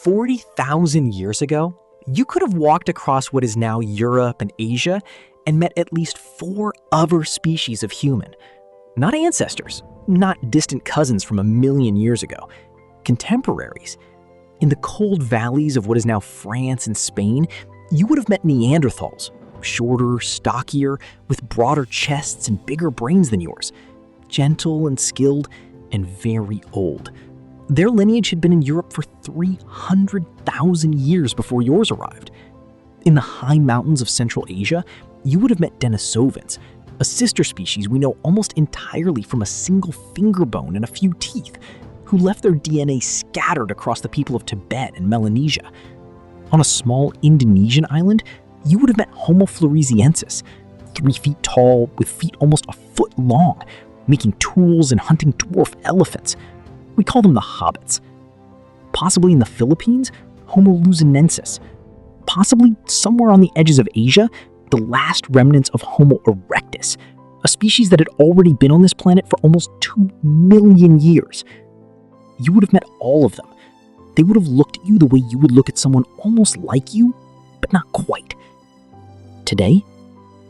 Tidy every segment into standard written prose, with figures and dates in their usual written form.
40,000 years ago, you could have walked across what is now Europe and Asia and met at least 4 other species of human. Not ancestors, not distant cousins from a million years ago, contemporaries. In the cold valleys of what is now France and Spain, you would have met Neanderthals, shorter, stockier, with broader chests and bigger brains than yours, gentle and skilled, and very old. Their lineage had been in Europe for 300,000 years before yours arrived. In the high mountains of Central Asia, you would have met Denisovans, a sister species we know almost entirely from a single finger bone and a few teeth, who left their DNA scattered across the people of Tibet and Melanesia. On a small Indonesian island, you would have met Homo floresiensis, 3 feet tall with feet almost a foot long, making tools and hunting dwarf elephants. We call them the hobbits. Possibly in the Philippines, Homo luzonensis. Possibly somewhere on the edges of Asia, the last remnants of Homo erectus, a species that had already been on this planet for almost 2 million years. You would have met all of them. They would have looked at you the way you would look at someone almost like you, but not quite. Today,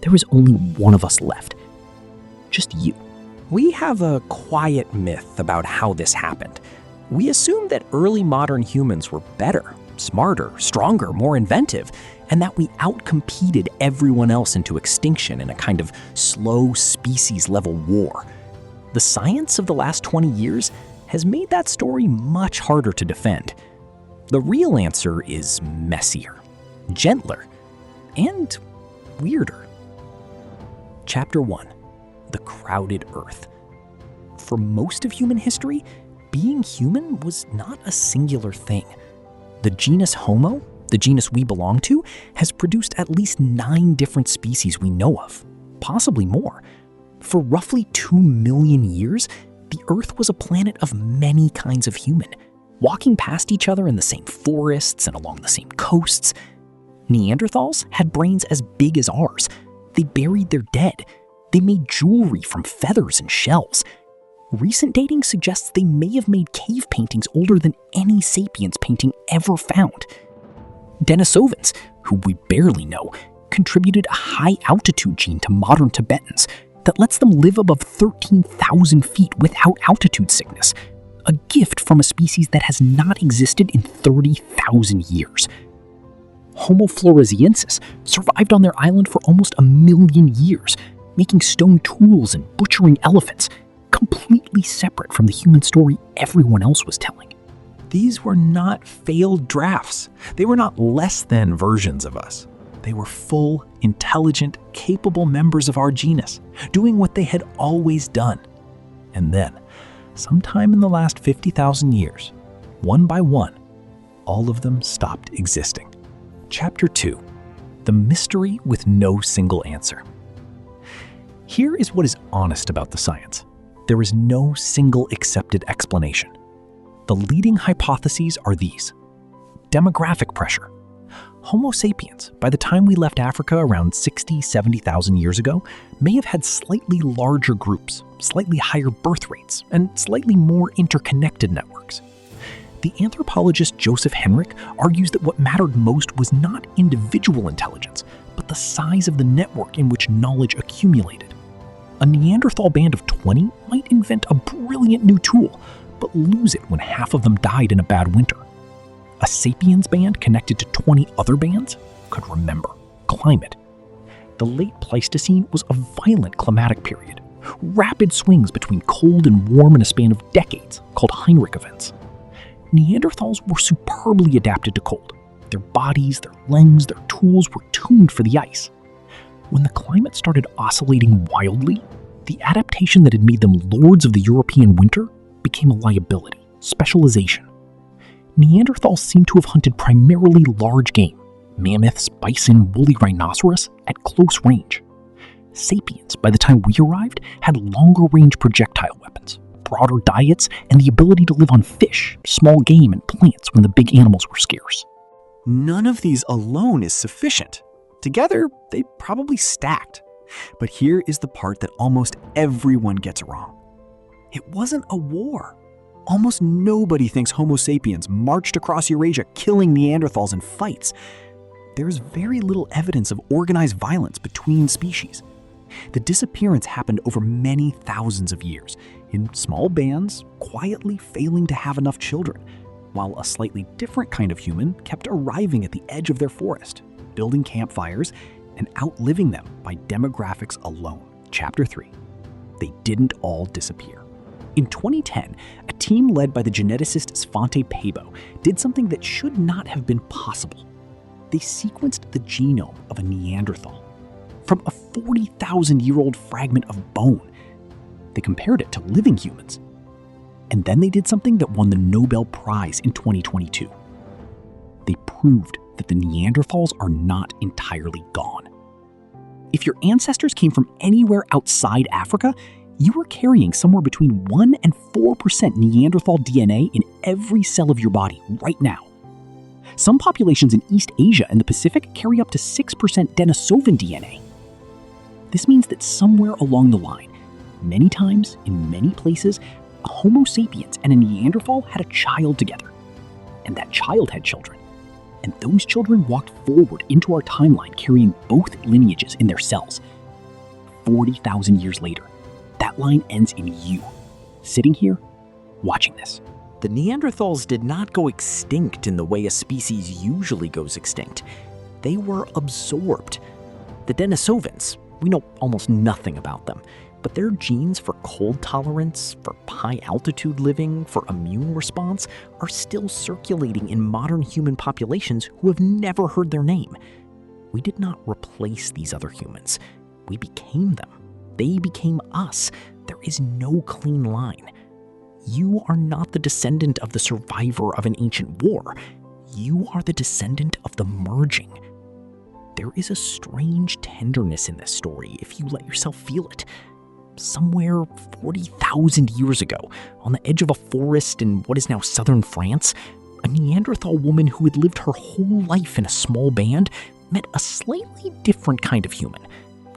there is only one of us left. Just you. We have a quiet myth about how this happened. We assume that early modern humans were better, smarter, stronger, more inventive, and that we outcompeted everyone else into extinction in a kind of slow species-level war. The science of the last 20 years has made that story much harder to defend. The real answer is messier, gentler, and weirder. Chapter 1. The crowded Earth. For most of human history, being human was not a singular thing. The genus Homo, the genus we belong to, has produced at least 9 different species we know of, possibly more. For roughly 2 million years, the Earth was a planet of many kinds of human, walking past each other in the same forests and along the same coasts. Neanderthals had brains as big as ours. They buried their dead. They made jewelry from feathers and shells. Recent dating suggests they may have made cave paintings older than any sapiens painting ever found. Denisovans, who we barely know, contributed a high-altitude gene to modern Tibetans that lets them live above 13,000 feet without altitude sickness, a gift from a species that has not existed in 30,000 years. Homo floresiensis survived on their island for almost 1 million years, making stone tools and butchering elephants, completely separate from the human story everyone else was telling. These were not failed drafts. They were not less than versions of us. They were full, intelligent, capable members of our genus, doing what they had always done. And then, sometime in the last 50,000 years, one by one, all of them stopped existing. Chapter 2. The mystery with no single answer. Here is what is honest about the science. There is no single accepted explanation. The leading hypotheses are these. Demographic pressure. Homo sapiens, by the time we left Africa around 60,000–70,000 years ago, may have had slightly larger groups, slightly higher birth rates, and slightly more interconnected networks. The anthropologist Joseph Henrich argues that what mattered most was not individual intelligence, but the size of the network in which knowledge accumulated. A Neanderthal band of 20 might invent a brilliant new tool, but lose it when half of them died in a bad winter. A sapiens band connected to 20 other bands could remember climate. The late Pleistocene was a violent climatic period, rapid swings between cold and warm in a span of decades called Heinrich events. Neanderthals were superbly adapted to cold. Their bodies, their limbs, their tools were tuned for the ice. When the climate started oscillating wildly, the adaptation that had made them lords of the European winter became a liability, specialization. Neanderthals seem to have hunted primarily large game, mammoths, bison, woolly rhinoceros, at close range. Sapiens, by the time we arrived, had longer-range projectile weapons, broader diets, and the ability to live on fish, small game, and plants when the big animals were scarce. None of these alone is sufficient. Together, they probably stacked. But here is the part that almost everyone gets wrong. It wasn't a war. Almost nobody thinks Homo sapiens marched across Eurasia killing Neanderthals in fights. There's very little evidence of organized violence between species. The disappearance happened over many thousands of years, in small bands, quietly failing to have enough children, while a slightly different kind of human kept arriving at the edge of their forest, building campfires, and outliving them by demographics alone. Chapter 3. They didn't all disappear. In 2010, a team led by the geneticist Svante Pääbo did something that should not have been possible. They sequenced the genome of a Neanderthal. From a 40,000-year-old fragment of bone, they compared it to living humans. And then they did something that won the Nobel Prize in 2022. They proved that the Neanderthals are not entirely gone. If your ancestors came from anywhere outside Africa, you were carrying somewhere between 1 and 4% Neanderthal DNA in every cell of your body right now. Some populations in East Asia and the Pacific carry up to 6% Denisovan DNA. This means that somewhere along the line, many times, in many places, a Homo sapiens and a Neanderthal had a child together. And that child had children. And those children walked forward into our timeline carrying both lineages in their cells. 40,000 years later, that line ends in you, sitting here, watching this. The Neanderthals did not go extinct in the way a species usually goes extinct. They were absorbed. The Denisovans, we know almost nothing about them, but their genes for cold tolerance, for high altitude living, for immune response are still circulating in modern human populations who have never heard their name. We did not replace these other humans. We became them. They became us. There is no clean line. You are not the descendant of the survivor of an ancient war. You are the descendant of the merging. There is a strange tenderness in this story if you let yourself feel it. Somewhere 40,000 years ago, on the edge of a forest in what is now southern France, a Neanderthal woman who had lived her whole life in a small band met a slightly different kind of human.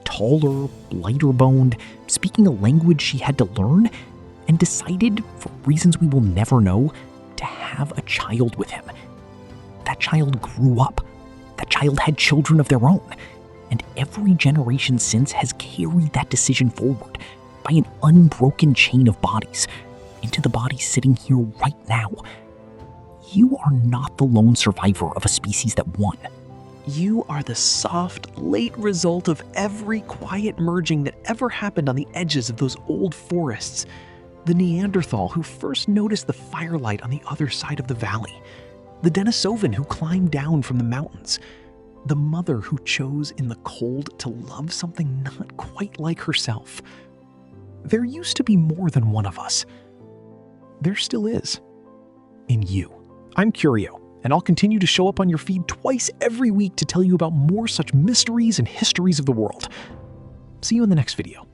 Taller, lighter-boned, speaking a language she had to learn, and decided, for reasons we will never know, to have a child with him. That child grew up. That child had children of their own. And every generation since has carried that decision forward by an unbroken chain of bodies into the body sitting here right now. You are not the lone survivor of a species that won. You are the soft, late result of every quiet merging that ever happened on the edges of those old forests. The Neanderthal who first noticed the firelight on the other side of the valley. The Denisovan who climbed down from the mountains. The mother who chose in the cold to love something not quite like herself. There used to be more than one of us. There still is. In you. I'm Kyurio, and I'll continue to show up on your feed twice every week to tell you about more such mysteries and histories of the world. See you in the next video.